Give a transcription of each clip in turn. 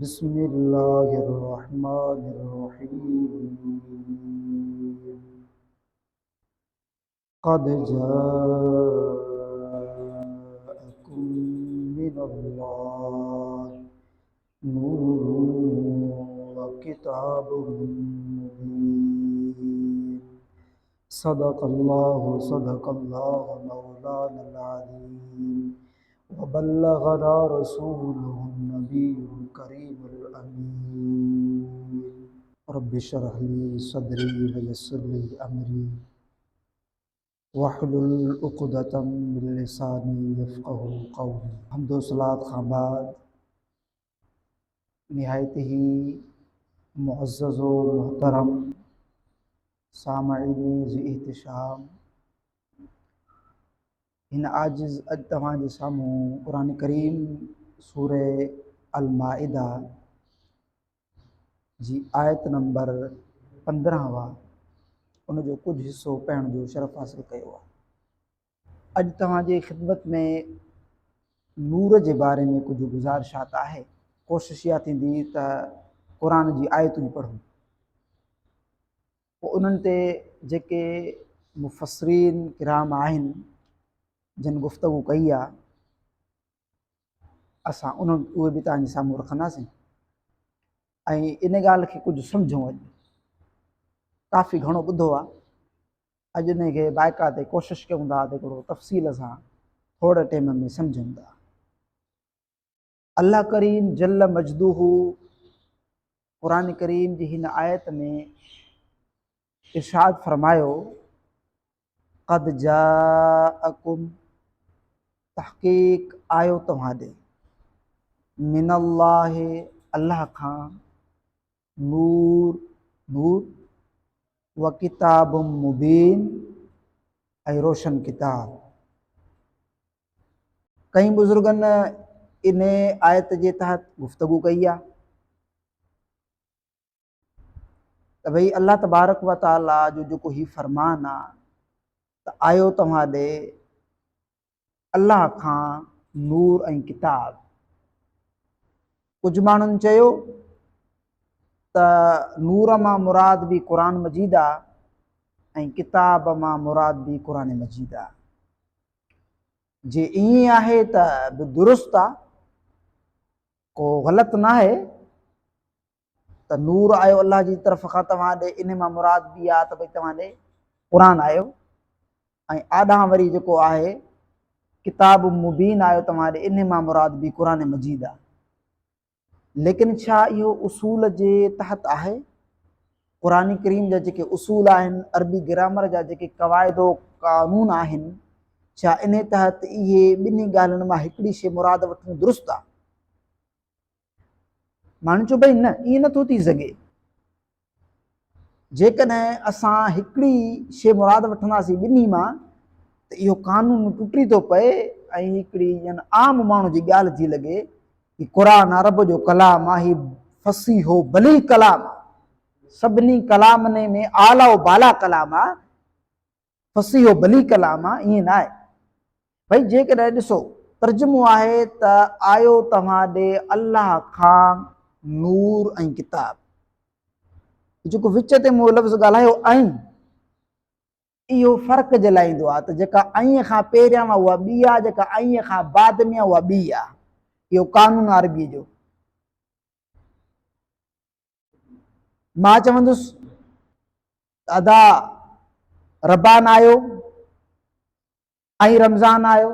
बिस्मिल्लाहिर्रहमानिर्रहीम। क़द जाअकुम मिनल्लाहि नूरुन व किताबुम मुबीन। सदक़ल्लाहु मौलानल अज़ीम व बल्लगना रसूलुहुन नबियुल करीमुल अमीन। रब्बि इश्रह ली सदरी व यस्सिर ली अमरी वहलुल उक़दतम मिन लिसानी यफ़क़हू क़ौली। हम्दो सलात खां बाद निहायत ही मुअज़्ज़ज़ व मुहतरम सामईन ज़ी एहतिशाम, हिन आजिज़ अॼु तव्हांजे साम्हूं क़ुरान करीम सूरह अल माइदा जी आयत नंबर 15 उनजो कुझु हिसो पढ़ण जो शरफ़ हासिल कयो आहे। अॼु तव्हांजे ख़िदमत में नूर जे बारे में कुझु गुज़ारिशात आहे। कोशिश इहा थींदी त क़ुरान जी आयतूं पढ़ूं, पोइ उन्हनि ते जेके मुफ़स्सिरीन किराम आहिनि जिन गुफ़्तगू कई आहे, असां उहे बि तव्हांजे साम्हूं रखंदासीं ऐं इन ॻाल्हि खे कुझु सम्झूं। अॼु काफ़ी घणो ॿुधो आहे, अॼु इन खे बाइकाते कोशिशि कयूं था त हिकिड़ो तफ़सील सां थोरे टाइम में सम्झूं था। अल्लाह करीम जल्ल मजदूहू क़ुरान करीम जी हिन आयत में इरशाद फरमायो, क़द जाअकुम, तहक़ीक़ आयो तव्हां ॾे, मिनल्लाहि, अल्लाह खां, नूर, नूर, व किताबुम मुबीन, ऐं रोशन किताब। कई बुज़ुर्गनि इन आयत जे तहत गुफ़्तगू कई आहे त भई अल्लाह तबारक व ताला जो जेको ही फ़रमान आहे त आयो तव्हां ॾे अल्लाह खां नूर ऐं किताब। कुझु माण्हुनि चयो त नूर मां मुराद बि क़ुरान मजीद आहे ऐं किताब मां मुराद बि क़ुरान मजीद आहे। जे ईअं आहे त बि दुरुस्त आहे, को ग़लति न आहे त नूर आयो अल्लाह जी तरफ़ खां तव्हां ॾे, इन मां मुराद बि आहे त भई तव्हां ॾे क़ुरान आयो, ऐं आॾां वरी जेको आहे किताब मुबीन आयो तव्हां ॾे, इन मां मुराद बि क़ुरान मजीद आहे। लेकिन छा इहो उसूल जे तहत आहे? क़ुरान करीम जा जेके उसूल आहिनि, अरबी ग्रामर जा जेके क़वाइदो क़ानून आहिनि, छा इन तहत इहे ॿिन्ही ॻाल्हियुनि मां हिकिड़ी शइ मुराद वठणु दुरुस्त आहे? माण्हू चयो भई न, ईअं नथो थी सघे। जेकॾहिं असां हिकिड़ी शइ मुराद वठंदासीं ॿिन्ही मां त इहो कानून टुटी थो पए ऐं हिकिड़ी ॼण आम माण्हू जी ॻाल्हि थी लॻे कि क़ुरान अरब जो कलाम आहे, ही फसीहो बली कलाम आहे, सभिनी कलामनि में आला व बाला कलाम आहे, फसीहो बली कलाम आहे। ईअं न आहे भई। जेकॾहिं ॾिसो तर्जुमो आहे त आयो तव्हां ॾे अल्लाह खां नूर ऐं किताब, जेको विच ते मूं लफ़्ज़ ॻाल्हायो ऐं, इहो फ़र्क़ु जे लाइ ईंदो आहे त जेका ऐं खां पहिरियां उहा ॿी आहे, जेका ऐं खां बाद में उहा ॿी आहे। इहो कानून अरबी जो। मां चवंदुसि अदा रबान आयो ऐं रमज़ान आयो,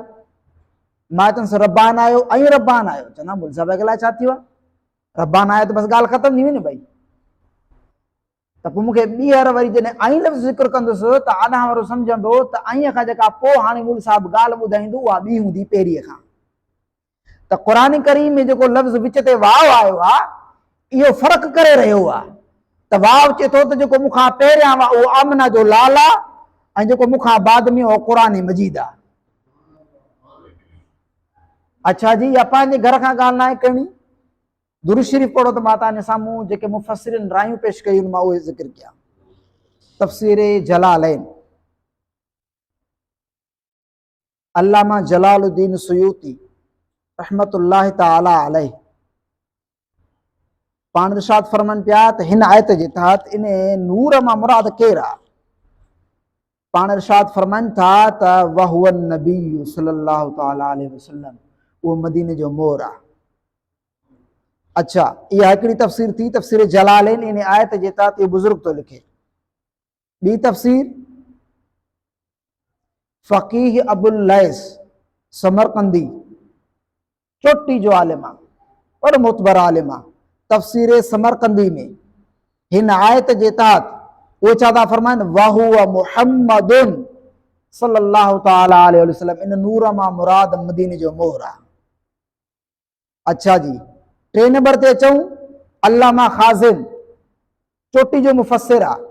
मां चवंदुसि रबान आयो ऐं रबान आयो, चवंदा मुल साहिब अॻिला छा थियो आहे? रबान आयो त बसि ॻाल्हि ख़तम थी वई न भई। त पोइ मूंखे ॿीहर वरी जॾहिं ऐं लफ़्ज़ ज़िक्र कंदुसि त आॾां वारो सम्झंदो त ऐं खां जेका पोइ हाणे मुल साहिब ॻाल्हि ॿुधाईंदो उहा ॿी हूंदी पहिरीं खां। त क़ुरान करीम में जेको लफ़्ज़ विच ते वाव आयो आहे, इहो फ़र्क़ु करे रहियो आहे त वाव चए थो त जेको मूंखां पहिरियां आहे उहो आमना जो लाल आहे ऐं जेको मूंखां बाद में उहो क़ुरान मजीद आहे। अच्छा जी, या पंहिंजे घर खां ॻाल्हि न आहे करणी। दुरूद शरीफ़ पढ़ो त मां तव्हांजे साम्हूं जेके मुफ़स्सिरीन रायूं पेश कयूं मां उहे ज़िक्र कया। तफ़सीर जलालैन, अल्लामा जलालुद्दीन सुयूती रहमतुल्लाह ताला अलैह, पाण इरशाद फरमान पिया त हिन आयत जे तहत इन नूर मां मुराद केरु आहे। पाण इरशाद फरमाइनि था त वहुव नबी सल्लल्लाहु तआला अलैहि वसल्लम, उहो मदीने जो मोर आहे। अच्छा, इहा हिकिड़ी तफ़सीर थी, तफ़सीर जलालैन इन आयत जे तहत इहो बुज़ुर्ग थो लिखे। ॿी तफ़सीर फ़क़ीह अबुल लैस समरकंदी, चोटी जो आलिम आहे, वॾो मोतबर आलिम आहे। तफ़सीर समरकंदी में हिन आयत जे तहत उहे छा था फरमाइनि, वहुव मुहम्मदुन सल्लल्लाहु तआला अलैहि वसल्लम, इन नूर मां मुराद मदीने जो मोहर आहे। अच्छा जी, 3 नंबर ते अचूं, अल्लामा खाज़िन, चोटी जो मुफ़स्सिर आहे।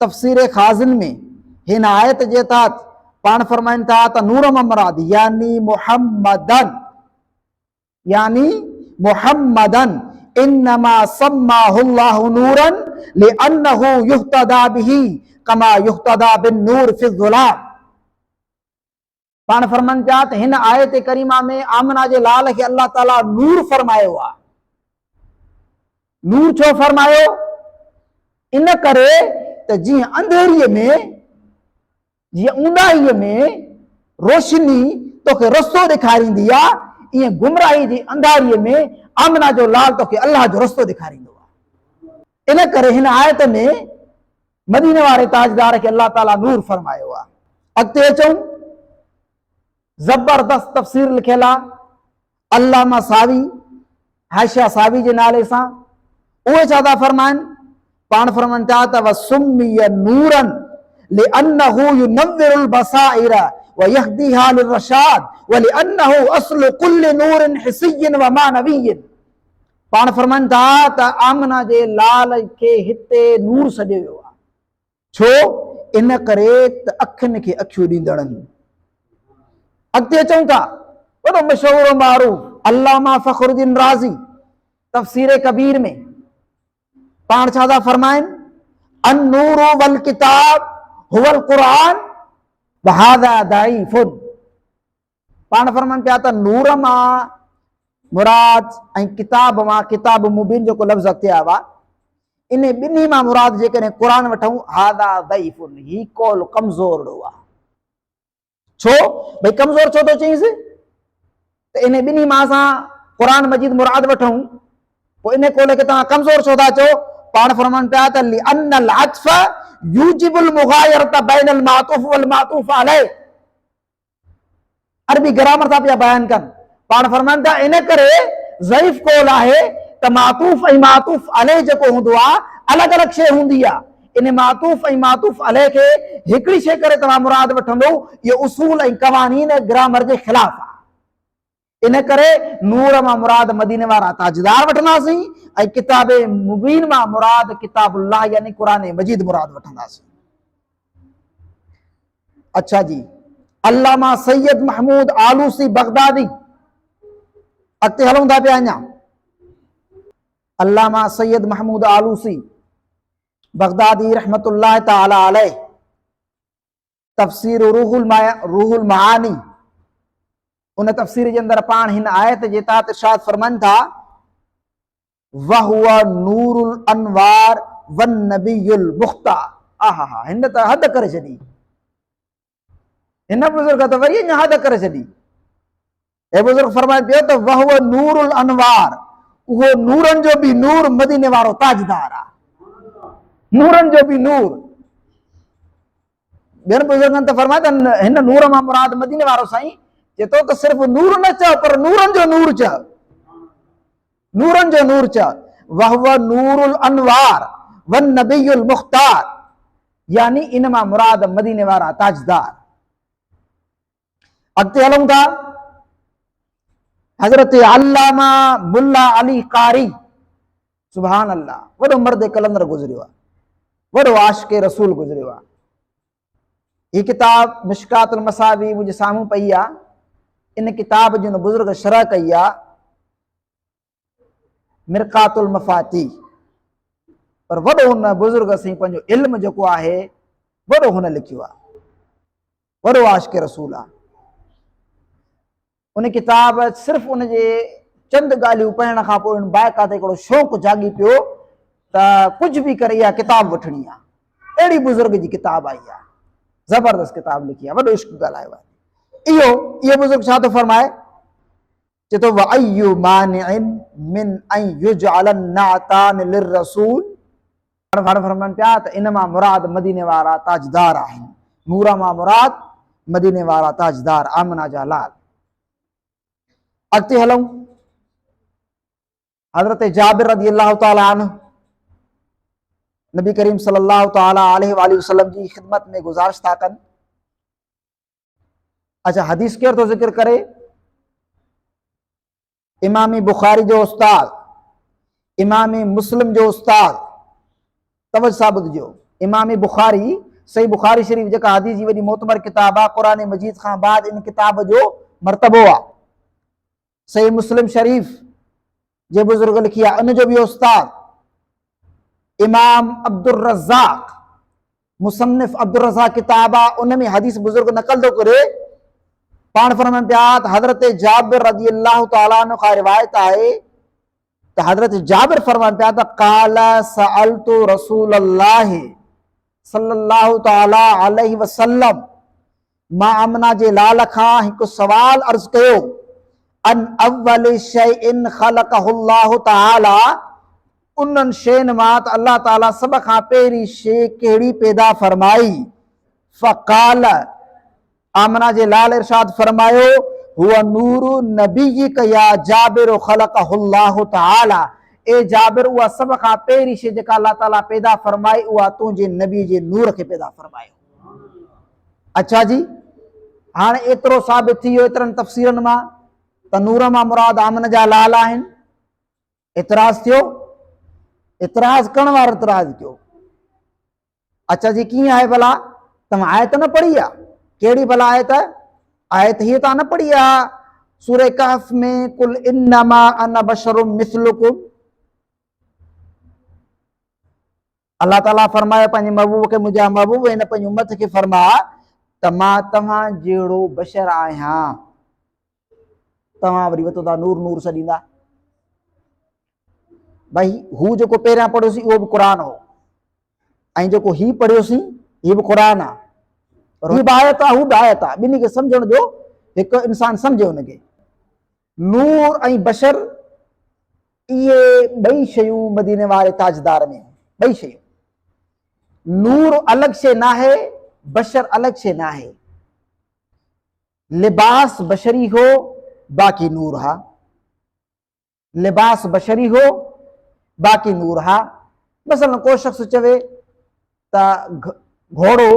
तफ़सीर खाज़िन में हिन आयत जे तहत पाण फरमाइनि था त नूर मां मुराद यानी मुहम्मदन इन्नमा सम्माहुल्लाहु नूरन लिअन्नहु युहतदा बिही कमा युहतदा बिन नूर फि ज़ुलाम। पाण फरमाइनि था त हिन आयत करीमा में आमना जे लाल खे अल्लाह ताला नूर फरमायो आहे। नूर छो फरमायो? इन करे त जीअं अंधेरीअ में, जीअं ऊंदाहीअ में रोशनी तोखे रस्तो ॾेखारींदी आहे, ईअं गुमराही जी अंधारीअ में आमना जो लाल तोखे अल्लाह जो रस्तो ॾेखारींदो आहे। इन करे हिन आयत में मदीने वारे ताजदार खे अल्लाह ताला नूर फरमायो आहे। अॻिते अचूं, ज़बरदस्त तफ़सीर लिखियल आहे अल्लामा सावी, हाशिया सावी जे नाले सां। उहे छा था फरमाइनि? पाण फरमाइनि था त वसुम्मिय नूरन लिअन्नहु युनव्विरुल बसाइर व यहदीहा लिर्रशाद व लिअन्नहु अस्लु कुल्लि नूरिन हिस्सिय्यिन व मानविय्यिन। पाण फरमाइनि था त आमना जे लाल खे हिते नूर सॾियो वियो आहे। छो? इन करे त अखियुनि खे अखियूं ॾींदड़नि। अॻिते अचूं था, वॾो मशहूर मारूफ़ अल्लामा फ़खरुद्दीन राज़ी, तफ़सीर कबीर में पाण छा था फरमाइनि, अन्नूरु वल किताब हुवल क़ुरान व हाज़ा दईफ़ुन। पाण फरमाइनि पिया त नूर मां मुराद ऐं किताब मां, किताब मुबीन जेको लफ़्ज़ अॻिते आयो आहे, इन ॿिन्ही मां मुराद जेकॾहिं क़ुरान वठूं, हाज़ा दईफ़ुन, ही कौल कमज़ोर आहे। छो भई कमज़ोर छो थो चईंसि? त इन ॿिन्ही मां असां क़ुरान मजीद मुराद वठूं, पोइ इन कौल खे तव्हां कमज़ोर छो था चओ? पाण फरमाइनि पिया त लिअन्नल अत्फ़ यूजिबुल मुग़ायरत बैनल मातूफ़ वल मातूफ़ अलैह। अरबी ग्रामर था पिया बयान कनि। पाण फरमाइनि था इन करे ज़ईफ़ कौल आहे त मातूफ़ ऐं मातूफ़ अलैह जेको हूंदो आहे, अलॻि अलॻि शइ हूंदी आहे। इन मातूफ़ ऐं मातूफ़ अलैह खे हिकिड़ी शइ करे तव्हां मुराद वठंदो, इहो उसूल ऐं क़वानीन ग्रामर जे ख़िलाफ़ आहे। इन करे नूर मां मुराद मदीने वारा ताजदार वठंदासीं ऐं किताब मुबीन मां मुराद किताबुल्लाह यानी क़ुरान मजीद मुराद वठंदासीं। अच्छा जी, अल्लामा सैयद महमूद आलूसी बगदादी, अॻिते हलूं था पिया अञा। अल्लामा सैयद महमूद आलूसी बगदादी रहमतुल्लाह ताला अलैह, तफ़सीर रूहुल महानी, उन तफ़सीर जे अंदरि पाण हिन आयत जे तहत इरशाद फरमाइनि था वहुव नूरुल अनवार वन नबियुल मुख्तार। आहा, हिन त हद करे छॾी, हिन बुज़ुर्ग त वरी अञा हद करे छॾी। हे बुज़ुर्ग फरमाए पियो त वहुव नूरुल अनवार, उहो नूरनि जो बि नूर, मदीने वारो ताजदार आहे, नूरनि जो बि नूर। ॿियनि बुज़ुर्गनि त फरमाए त हिन नूर मां मुराद मदीने वारो साईं चए थो त सिर्फ़ नूर न चओ, पर नूरनि जो नूर चओ, नूरनि जो नूर चओ। वहुव नूरुल अनवार वन नबियुल मुख्तार, यानी इन मां मुराद मदीने वारा ताजदार। अॻिते हलूं था, हज़रत अल्लामा मुल्ला अली कारी, सुभान अल्लाह, वॾो मर्द कलंदर गुज़रियो आहे, वॾो आशिक़ रसूल गुज़रियो आहे। हीअ किताब मिशकातुल मसाबी मुंहिंजे साम्हूं पई आहे। इन किताब जी हुन बुज़ुर्ग शरह कई आहे मिरकातुल मफ़ाती, पर वॾो हुन बुज़ुर्ग साईं पंहिंजो इल्म जेको आहे वॾो हुन लिखियो आहे, वॾो आशिक़ रसूल आहे। उन किताब सिर्फ़ उनजे चंद ॻाल्हियूं पढ़ण खां पोइ बाइका ते हिकिड़ो शौक़ु जागी पियो त कुझु बि करे इहा किताब वठणी आहे। अहिड़ी बुज़ुर्ग जी किताब आई आहे, ज़बरदस्त किताब लिखी आहे, वॾो इश्क ॻाल्हायो आहे। इहो बुज़ुर्ग छा थो फरमाए, चए थो वअय्यु मानिइन मिन अन युजअल नातान लिररसूल। फरमाइनि पिया त इन मां मुराद मदीने वारा ताजदार आहिनि, नूर मां मुराद मदीने वारा ताजदार आमना जा लाल। अॻिते हलूं, हज़रत जाबिर रज़ी अल्लाह ताला अन्हु नबी करीम सल्लल्लाहु ताला अलैहि वसल्लम जी खिदमत में गुज़ारिश था कनि। अच्छा, हदीस केरु थो ज़िक्र करे, इमामी बुखारी जो उस्ताद, इमामी मुस्लिम जो उस्ताद। तवज्जो सां ॿुधिजो, इमामी बुखारी, सही बुखारी शरीफ़ जेका हदीस जी वॾी मोतबर किताब आहे, क़ुरान मजीद खां बाद इन किताब जो मर्तबो आहे। सही मुस्लिम शरीफ़ जे बुज़ुर्ग लिखी आहे, उन जो बि उस्ताद इमाम अब्दुल रज़ाक, मुसन्निफ अब्दुल रज़ाक किताब आहे, उन में हदीस बुज़ुर्ग नकल थो करे। पाण फरमाइनि पिया त हज़रत जाबिर रज़ी अल्लाह ताला अन्हु खां रिवायत आहे त हज़रत जाबिर फरमाइनि पिया त क़ाल सअलतु रसूलल्लाह सल्लल्लाहु ताला अलैहि वसल्लम, मां आमना जे लाल खां हिकु सवाल अर्ज़ कयो, अन अव्वल शैइन ख़लक़हुल्लाहु ताला, उन्हनि शयुनि मां त अल्लाह ताला सभ खां पहिरीं शइ कहिड़ी पैदा फरमाई। फ़क़ाल, आमना जे लाल इरशाद फरमायो, हुआ नूरु नबीयिक या जाबिर ख़लक़हुल्लाहु ताला, ए जाबिर उहा सभ खां पहिरीं शइ जेका अल्लाह ताला पैदा फरमाई उहा तुंहिंजे नबी जे नूर खे पैदा फरमायो। अच्छा जी, हाणे एतिरो साबित थी वियो एतिरनि तफ़सीरनि मां त नूर मां मुराद आमन जा लाल आहिनि। एतिराज़ थियो, एतिराज़ करण वारो एतिराज़ कयो। अच्छा जी, कीअं आहे भला, तव्हां आयत न पढ़ी आहे? कहिड़ी भला आयत? आयत हीअ तव्हां न पढ़ी आहे सूरह कहफ में, कुल इन्नमा अना बशरुम मिस्लुकुम। अल्लाह ताला फरमाए पंहिंजे महबूब खे, मुंहिंजा महबूब हिन पंहिंजी उम्मत खे फरमा त मां तव्हां जहिड़ो बशर आहियां। तव्हां वरी वतो था नूर नूर सॾींदा। भाई हू जेको पहिरियां पढ़ियोसीं उहो बि क़ुरान हो, ऐं जेको ही पढ़ियोसीं हीअ बि क़ुरान आहे, हीअ बि आयत आहे, हू बि आयत आहे। ॿिन्ही खे सम्झण जो हिकु इंसान सम्झे हुनखे। नूर ऐं बशर इहे ॿई शयूं मदीने वारे ताजदार में, ॿई शयूं। नूर अलॻि शइ न आहे, बशर अलॻि शइ न आहे। लिबास बशरी हो, बाक़ी नूर हा। लिबास बशरी हो, बाक़ी नूर हा। मसलन को शख़्स चवे त घोड़ो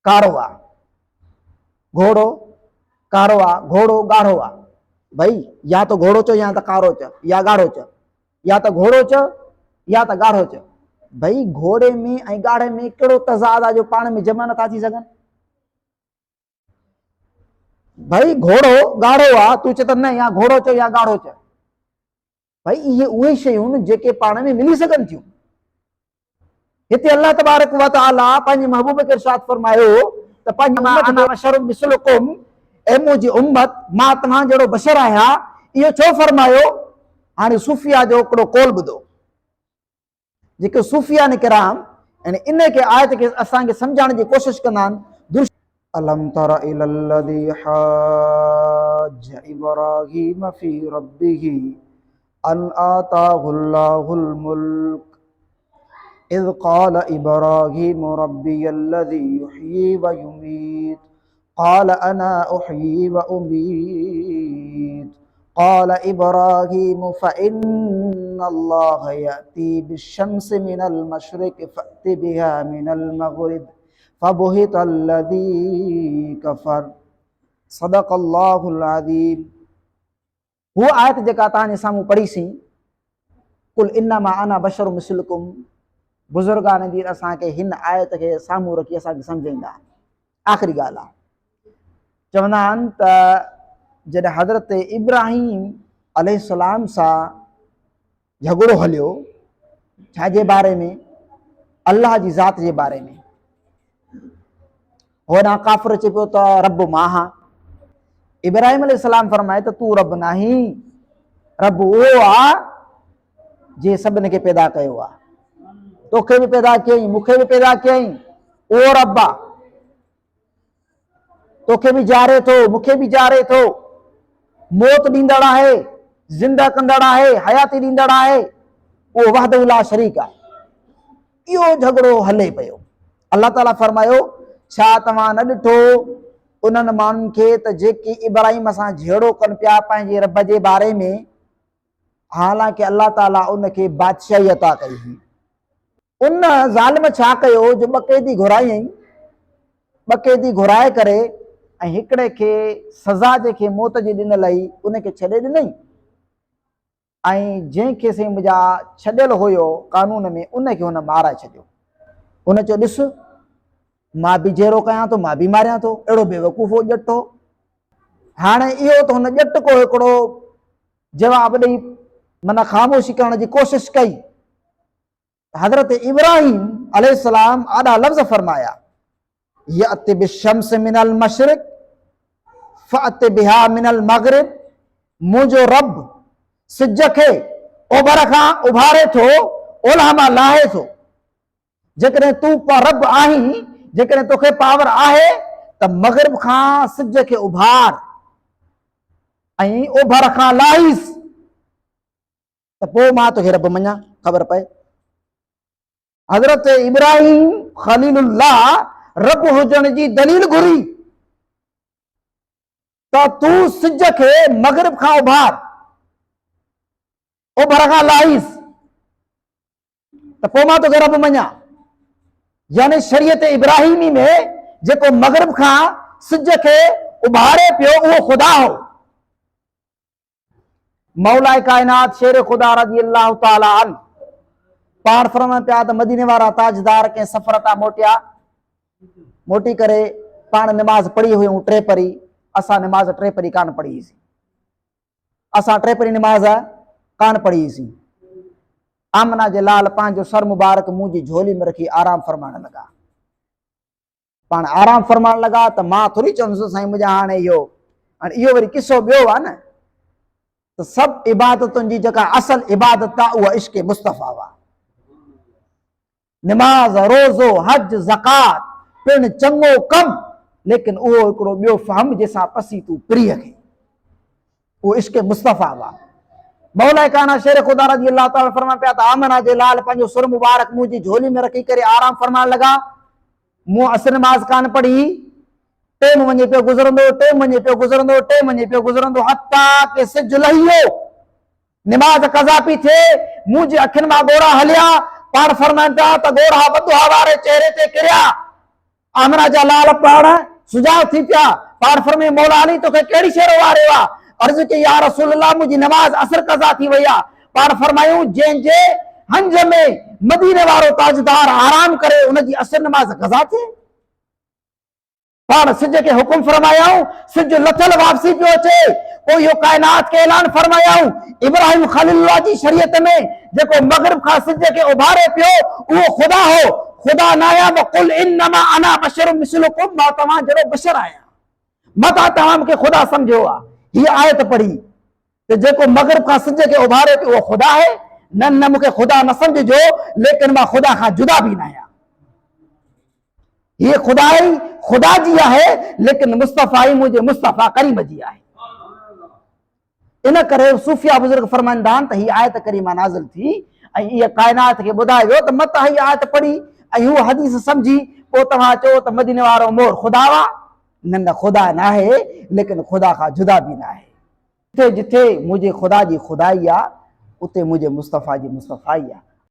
कारो आहे, घोड़ो कारो आहे, घोड़ो ॻाढ़ो आहे। भाई या त घोड़ो चओ या त कारो चओ या ॻाढ़ो चओ, या त घोड़ो चओ या त ॻाढ़ो चओ। भाई घोड़े में ऐं ॻाढ़े में कहिड़ो तज़ाद आहे जो पाण में जमा नथा थी सघनि? भाई घोड़ो ॻाढ़ो आहे, तूं चए त न या घोड़ो चओ या ॻाढ़ो चओ। भाई इहे उहे शयूं जेके पाण में मिली सघनि थियूं। हिते अल्लाह तबारक व तआला पंहिंजे महबूब खे इरशाद फरमायो त पंहिंजे ऐ मुंहिंजी उम्मत, मां तव्हां जहिड़ो बशर आहियां। इहो छो फरमायो? हाणे सूफिया जो हिकिड़ो कौल ॿुधो, जेके सूफिया निकिराम इन खे आयत खे असांखे सम्झाइण जी कोशिशि कंदा आहिनि। अलम तर इलल्लज़ी हाज इब्राहीम फी रब्बिही अन आताहुल्लाहुल मुल्क इज़ क़ाल इब्राहीम रब्बियल्लज़ी युह्यी व युमीत क़ाल अना उह्यी व उमीत क़ाल इब्राहीम फ़इन्नल्लाह यअती बिश्शम्सि मिनल मशरिक़ि फ़अति बिहा मिनल मग़रिब फ़बुहितल्लज़ी कफ़र सदक़ल्लाहुल अज़ीम। हू आयत जेका तव्हांजे साम्हूं पढ़ीसीं, कुल इन्नमा अना बशरुम मिस्लुकुम, बुज़ुर्गान दीन असांखे हिन आयत खे साम्हूं रखी असांखे सम्झाईंदा। आख़िरी ॻाल्हि आहे, चवंदा आहिनि त जॾहिं हज़रत इब्राहीम अलैहिस्सलाम सां झगड़ो हलियो, छाजे बारे में? अल्लाह जी ज़ात जे बारे में। होॾां काफ़िर चए पियो त रब मां हा। इब्राहीम अलैहिस्सलाम फरमाए त तूं रब नाही, रब उहो आहे जे सभिनी खे पैदा कयो आहे। तोखे बि पैदा कयई, मूंखे बि पैदा कयई, उहो रब आहे। तोखे बि जारे थो, मूंखे बि जारे थो, मौत ॾींदड़ आहे, ज़िंदा कंदड़ आहे, हयाती ॾींदड़ आहे, उहो वहदहु ला शरीक आहे। इहो झगड़ो हले पियो। अल्लाह ताला फरमायो, छा तव्हां न ॾिठो उन्हनि माण्हुनि खे त जेके इब्राहिम सां झेड़ो कनि पिया पंहिंजे रब जे बारे में, हालांकि अल्लाह ताला उनखे बादशाही अता कई हुई। उन ज़ालिम छा कयो जो ॿ कैदी घुरायईं, ॿ कैदी घुराए करे ऐं हिकिड़े खे सज़ा जेके मौत जी ॾिनल हुई उनखे छॾे ॾिनई, ऐं जंहिंखे से मुंहिंजा छॾियल हुयो कानून में उनखे हुन माराए छॾियो। उन चयो, ॾिस मां बि जहिड़ो कयां थो, मां बि मारियां थो, अहिड़ो बेवकूफ़ो ॼट हो। हाणे इहो त हुन ॼट को हिकिड़ो जवाब ॾेई माना ख़ामोशी करण जी कोशिशि कई। हज़रत इब्राहिम अलैहिस्सलाम आॾा लफ़्ज़ फरमाया, यअति बिशम्स मिनल मशरिक़ फअति बिहा मिनल मग़रिब। मुंहिंजो रब सिज खे ओभर खां उभारे थो, ओलह मां लाहे थो। जेकॾहिं तूं रब आहीं, जेकॾहिं तोखे पावर आहे त मग़रिब खां सिज खे उभार ऐं ओभर खां लाहीस, त पोइ मां तोखे रब मञा, ख़बर पए। हज़रत इब्राहिम ख़लीलुल्लाह रब हुजण जी दलील घुरी त तूं सिज खे मग़रिब खां उभार, ओभर खां लाहीस, त पोइ मां तोखे रब मञा। यानी शरीयत इब्राहिमी में जेको मग़रिब खां सिज खे उभारे पियो उहो ख़ुदा हो। मौलाए कायनात शेर ख़ुदा रज़ी अल्लाह ताला अन पाण फरमाइनि पिया त मदीने वारा ताजदार कंहिं सफ़र तां मोटिया, मोटी करे पाण निमाज़ पढ़ी हुयूं टे परी, असां निमाज़ टे परी कान पढ़ीसीं, असां टे परी निमाज़ कान पढ़ीसीं। आमना जे लाल पंहिंजो सर मुबारक मुंहिंजी झोली में रखी आराम फरमाइण लॻा। पाण आराम फरमाइण लॻा त मां थोरी चवंदुसि साईं मुंहिंजा हाणे इहो वरी किसो ॿियो आहे न, त सभु इबादतुनि जी जेका असल इबादत आहे उहा इश्क़ मुस्तफ़ा आहे। निमाज़, रोज़ो, हज, ज़कात पिण चङो कम, लेकिन उहो हिकिड़ो ॿियो फहम जंहिंसां पसी तूं प्रिय खे, उहो इश्क़ मुस्तफ़ा आहे। मौलाए काना शेर ख़ुदा रज़ी अल्लाह ताला फरमाइनि पिया त आमना जे लाल पंहिंजो सुर मुबारक मुंहिंजी झोली में रखी करे आराम फरमाइण लॻा। मूं असर नमाज़ कान पढ़ी, टेम वञे पियो गुज़रंदो, टेम वञे पियो गुज़रंदो, टेम वञे पियो गुज़रंदो, हता के सिज लही वियो, निमाज़ क़ज़ा पई थिए, मुंहिंजी अखियुनि मां ॻोढ़ा हलिया। पाण फरमाइनि पिया त ॻोढ़ा बदुहा वारे चेहरे ते किरिया। आमना जा लाल पाण सुजाॻ थी पिया। पाण फरमाए, मौला अली तोखे कहिड़ी शइ वारियो आहे? अर्ज़ कई, या रसूल अल्लाह मुंहिंजी नमाज़ असर क़ज़ा थी वई आहे। पाण फरमायूं, जंहिंजे हंज में मदीने वारो ताजदार आराम करे उनजी असर नमाज़ क़ज़ा थिए। पाण सिज खे हुकुम फरमायाऊं, सिज लथल वापसी पियो अचे। पोइ इहो कायनात खे ऐलान फरमायाऊं, इब्राहिम ख़लीलुल्लाह जी शरीयत में जेको मग़रिब खां सिज खे उभारे पियो उहो ख़ुदा हो। ख़ुदा नाया वक़ुल इन्नमा अना बशरुम मिस्लुकुम, मां तव्हां जहिड़ो बशर आहियां, मता तव्हां मूंखे ख़ुदा सम्झो आहे। हीअ आयत पढ़ी त जेको मग़रिब खां सिज खे उभारे पियो उहो ख़ुदा आहे। न मूंखे ख़ुदा न सम्झिजो, लेकिन मां ख़ुदा खां जुदा बि न आहियां। हीअ ख़ुदाई ख़ुदा जी आहे, लेकिन मुस्तफ़ाई मुंहिंजे मुस्तफ़ा करीम जी आहे। इन करे सूफिया बुज़ुर्ग फरमाईंदा आहिनि त हीअ आयत करीमा नाज़िल थी ऐं इहा कायनात खे ॿुधायो वियो त मत हीअ आयत पढ़ी ऐं हू हदीस सम्झी पोइ तव्हां चओ त मदीने वारो मोर ख़ुदा हुआ। न ख़ुदा न आहे, लेकिन ख़ुदा खां जुदा बि न आहे। जिथे जिथे मुंहिंजे ख़ुदा जी ख़ुदाई आहे उते मुंहिंजे मुस्तफ़ा जी मुस्तफ़ाई आहे।